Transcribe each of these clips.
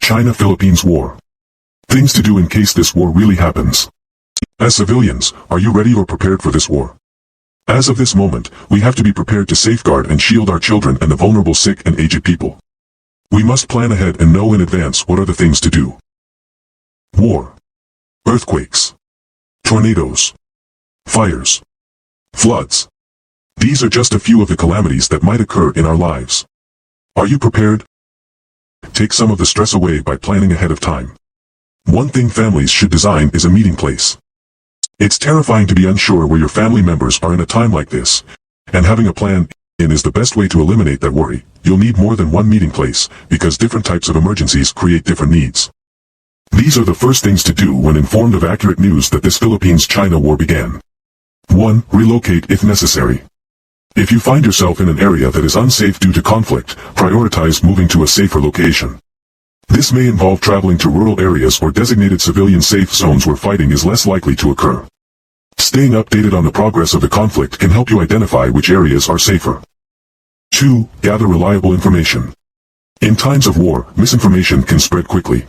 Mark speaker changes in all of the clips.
Speaker 1: China-Philippines War. Things to do in case this war really happens. As civilians, are you ready or prepared for this war? As of this moment, we have to be prepared to safeguard and shield our children and the vulnerable sick and aged people. We must plan ahead and know in advance what are the things to do. War. Earthquakes. Tornadoes. Fires. Floods. These are just a few of the calamities that might occur in our lives. Are you prepared? Take some of the stress away by planning ahead of time. One thing families should design is a meeting place. It's terrifying to be unsure where your family members are in a time like this, and having a plan in is the best way to eliminate that worry. You'll need more than one meeting place, because different types of emergencies create different needs. These are the first things to do when informed of accurate news that this Philippines-China war began. 1. Relocate if necessary. If you find yourself in an area that is unsafe due to conflict, prioritize moving to a safer location. This may involve traveling to rural areas or designated civilian safe zones where fighting is less likely to occur. Staying updated on the progress of the conflict can help you identify which areas are safer. 2. Gather reliable information. In times of war, misinformation can spread quickly.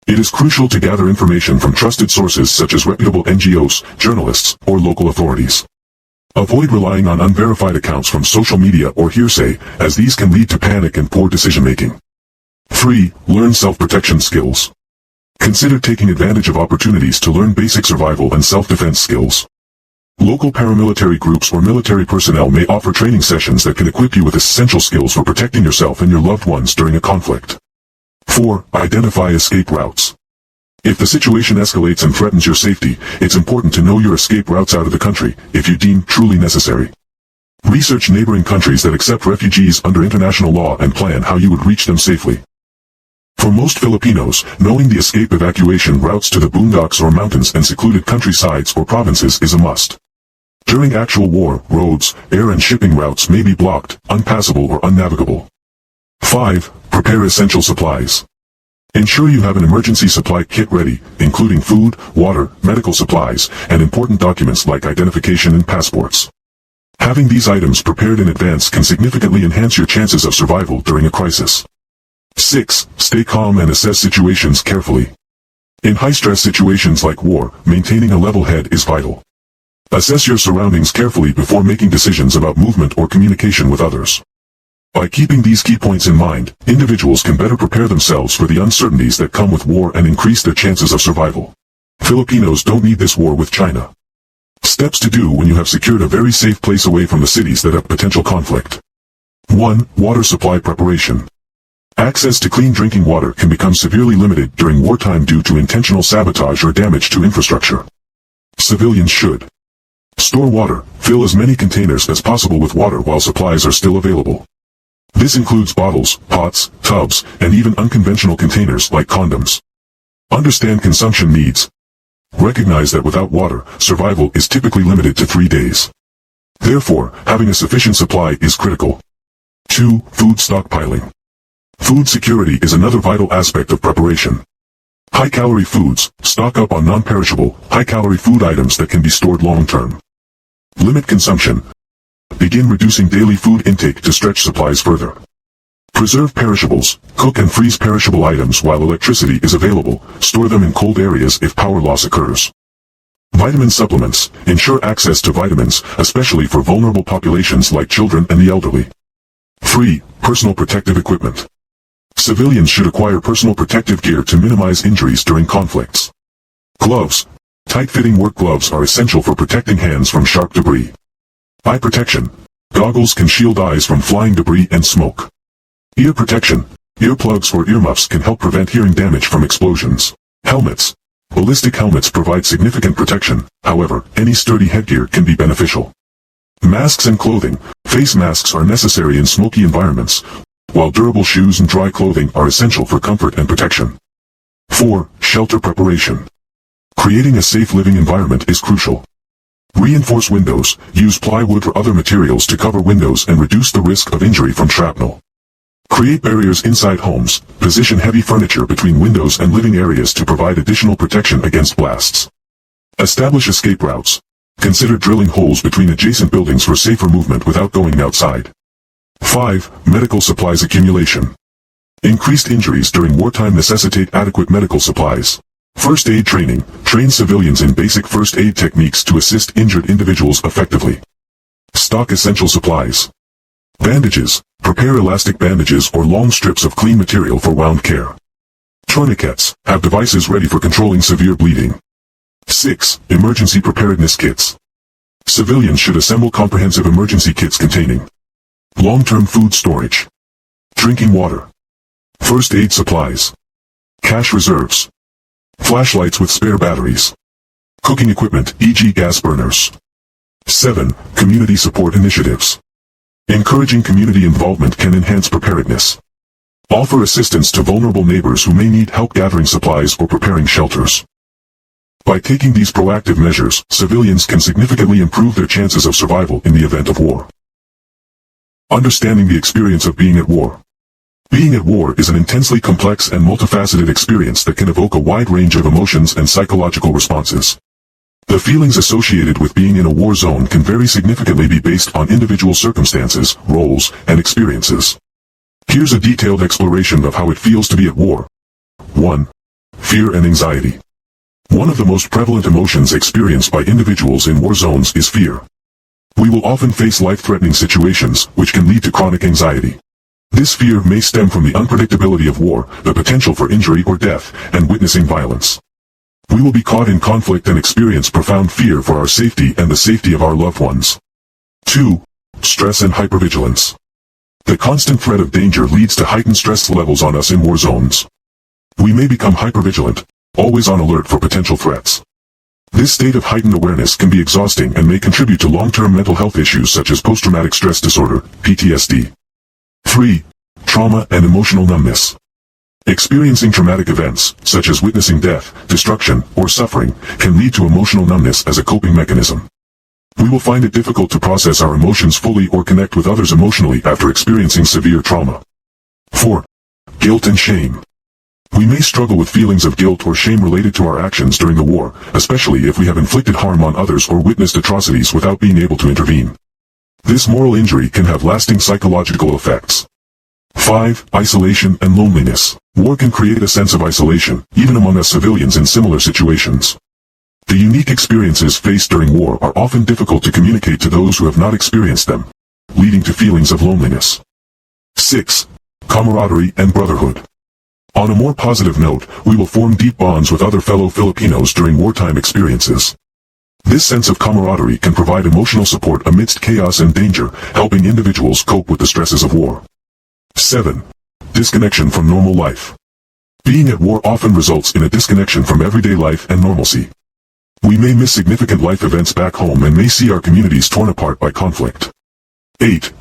Speaker 1: It is crucial to gather information from trusted sources such as reputable NGOs, journalists, or local authorities. Avoid relying on unverified accounts from social media or hearsay, as these can lead to panic and poor decision-making. 3. Learn self-protection skills. Consider taking advantage of opportunities to learn basic survival and self-defense skills. Local paramilitary groups or military personnel may offer training sessions that can equip you with essential skills for protecting yourself and your loved ones during a conflict. 4. Identify escape routes. If the situation escalates and threatens your safety, it's important to know your escape routes out of the country, if you deem truly necessary. Research neighboring countries that accept refugees under international law and plan how you would reach them safely. For most Filipinos, knowing the escape evacuation routes to the boondocks or mountains and secluded countrysides or provinces is a must. During actual war, roads, air and shipping routes may be blocked, unpassable or unnavigable. 5. Prepare essential supplies. Ensure you have an emergency supply kit ready, including food, water, medical supplies, and important documents like identification and passports. Having these items prepared in advance can significantly enhance your chances of survival during a crisis. 6. Stay calm and assess situations carefully. In high-stress situations like war, maintaining a level head is vital. Assess your surroundings carefully before making decisions about movement or communication with others. By keeping these key points in mind, individuals can better prepare themselves for the uncertainties that come with war and increase their chances of survival. Filipinos don't need this war with China. Steps to do when you have secured a very safe place away from the cities that have potential conflict. 1. Water supply preparation. Access to clean drinking water can become severely limited during wartime due to intentional sabotage or damage to infrastructure. Civilians should store water, fill as many containers as possible with water while supplies are still available. This includes bottles, pots, tubs, and even unconventional containers like condoms. Understand consumption needs. Recognize that without water, survival is typically limited to 3 days. Therefore, having a sufficient supply is critical. 2. Food stockpiling. Food security is another vital aspect of preparation. High-calorie foods, stock up on non-perishable, high-calorie food items that can be stored long-term. Limit consumption. Begin reducing daily food intake to stretch supplies further. Preserve perishables, cook and freeze perishable items while electricity is available, store them in cold areas if power loss occurs. Vitamin supplements, ensure access to vitamins, especially for vulnerable populations like children and the elderly. 3. Personal protective equipment. Civilians should acquire personal protective gear to minimize injuries during conflicts. Gloves. Tight-fitting work gloves are essential for protecting hands from sharp debris. Eye protection. Goggles can shield eyes from flying debris and smoke. Ear protection. Earplugs or earmuffs can help prevent hearing damage from explosions. Helmets. Ballistic helmets provide significant protection, however, any sturdy headgear can be beneficial. Masks and clothing. Face masks are necessary in smoky environments, while durable shoes and dry clothing are essential for comfort and protection. 4. Shelter preparation. Creating a safe living environment is crucial. Reinforce windows, use plywood or other materials to cover windows and reduce the risk of injury from shrapnel. Create barriers inside homes, position heavy furniture between windows and living areas to provide additional protection against blasts. Establish escape routes. Consider drilling holes between adjacent buildings for safer movement without going outside. 5. Medical supplies accumulation. Increased injuries during wartime necessitate adequate medical supplies. First aid training, train civilians in basic first aid techniques to assist injured individuals effectively. Stock essential supplies. Bandages, prepare elastic bandages or long strips of clean material for wound care. Tourniquets, have devices ready for controlling severe bleeding. 6. Emergency preparedness kits. Civilians should assemble comprehensive emergency kits containing long-term food storage, drinking water, first aid supplies, cash reserves, flashlights with spare batteries, cooking equipment e.g. gas burners. 7. Community support initiatives. Encouraging community involvement can enhance preparedness. Offer assistance to vulnerable neighbors who may need help gathering supplies or preparing shelters. By taking these proactive measures, civilians can significantly improve their chances of survival in the event of war. Understanding the experience of being at war. Being at war is an intensely complex and multifaceted experience that can evoke a wide range of emotions and psychological responses. The feelings associated with being in a war zone can vary significantly based on individual circumstances, roles, and experiences. Here's a detailed exploration of how it feels to be at war. 1. Fear and anxiety. One of the most prevalent emotions experienced by individuals in war zones is fear. We will often face life-threatening situations, which can lead to chronic anxiety. This fear may stem from the unpredictability of war, the potential for injury or death, and witnessing violence. We will be caught in conflict and experience profound fear for our safety and the safety of our loved ones. 2. Stress and hypervigilance. The constant threat of danger leads to heightened stress levels on us in war zones. We may become hypervigilant, always on alert for potential threats. This state of heightened awareness can be exhausting and may contribute to long-term mental health issues such as post-traumatic stress disorder, PTSD. 3. Trauma and emotional numbness. Experiencing traumatic events, such as witnessing death, destruction, or suffering, can lead to emotional numbness as a coping mechanism. We will find it difficult to process our emotions fully or connect with others emotionally after experiencing severe trauma. 4. Guilt and shame. We may struggle with feelings of guilt or shame related to our actions during the war, especially if we have inflicted harm on others or witnessed atrocities without being able to intervene. This moral injury can have lasting psychological effects. 5. Isolation and loneliness. War can create a sense of isolation, even among us civilians in similar situations. The unique experiences faced during war are often difficult to communicate to those who have not experienced them, leading to feelings of loneliness. 6. Camaraderie and brotherhood. On a more positive note, we will form deep bonds with other fellow Filipinos during wartime experiences. This sense of camaraderie can provide emotional support amidst chaos and danger, helping individuals cope with the stresses of war. 7. Disconnection from normal life. Being at war often results in a disconnection from everyday life and normalcy. We may miss significant life events back home and may see our communities torn apart by conflict. 8.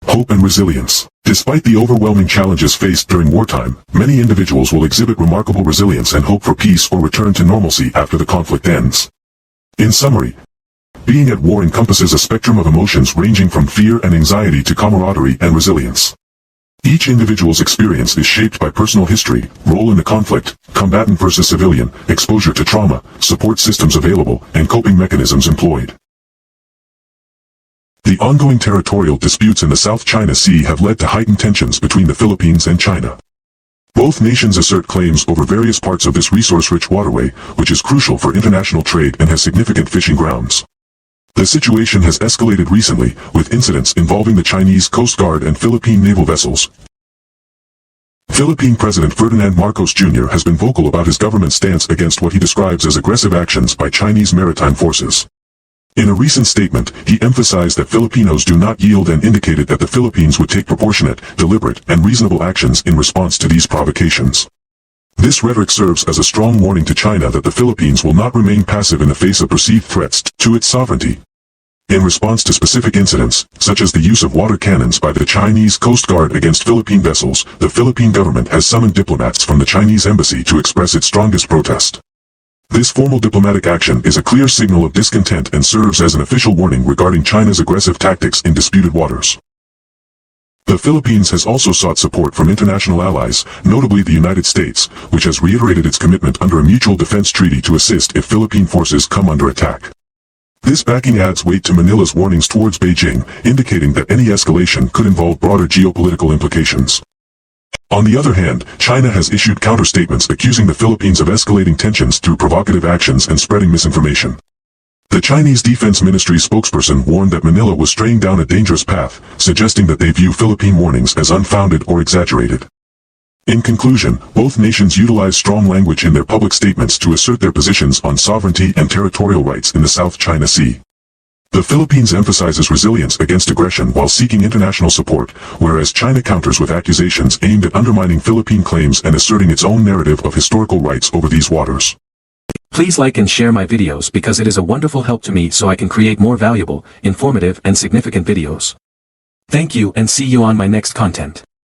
Speaker 1: Hope and resilience. Despite the overwhelming challenges faced during wartime, many individuals will exhibit remarkable resilience and hope for peace or return to normalcy after the conflict ends. In summary, being at war encompasses a spectrum of emotions ranging from fear and anxiety to camaraderie and resilience. Each individual's experience is shaped by personal history, role in the conflict, combatant versus civilian, exposure to trauma, support systems available, and coping mechanisms employed. The ongoing territorial disputes in the South China Sea have led to heightened tensions between the Philippines and China. Both nations assert claims over various parts of this resource-rich waterway, which is crucial for international trade and has significant fishing grounds. The situation has escalated recently, with incidents involving the Chinese Coast Guard and Philippine naval vessels. Philippine President Ferdinand Marcos Jr. has been vocal about his government's stance against what he describes as aggressive actions by Chinese maritime forces. In a recent statement, he emphasized that Filipinos do not yield and indicated that the Philippines would take proportionate, deliberate, and reasonable actions in response to these provocations. This rhetoric serves as a strong warning to China that the Philippines will not remain passive in the face of perceived threats to its sovereignty. In response to specific incidents, such as the use of water cannons by the Chinese Coast Guard against Philippine vessels, the Philippine government has summoned diplomats from the Chinese embassy to express its strongest protest. This formal diplomatic action is a clear signal of discontent and serves as an official warning regarding China's aggressive tactics in disputed waters. The Philippines has also sought support from international allies, notably the United States, which has reiterated its commitment under a mutual defense treaty to assist if Philippine forces come under attack. This backing adds weight to Manila's warnings towards Beijing, indicating that any escalation could involve broader geopolitical implications. On the other hand, China has issued counter-statements accusing the Philippines of escalating tensions through provocative actions and spreading misinformation. The Chinese Defense Ministry spokesperson warned that Manila was straying down a dangerous path, suggesting that they view Philippine warnings as unfounded or exaggerated. In conclusion, both nations utilize strong language in their public statements to assert their positions on sovereignty and territorial rights in the South China Sea. The Philippines emphasizes resilience against aggression while seeking international support, whereas China counters with accusations aimed at undermining Philippine claims and asserting its own narrative of historical rights over these waters.
Speaker 2: Please like and share my videos because it is a wonderful help to me so I can create more valuable, informative and significant videos. Thank you and see you on my next content.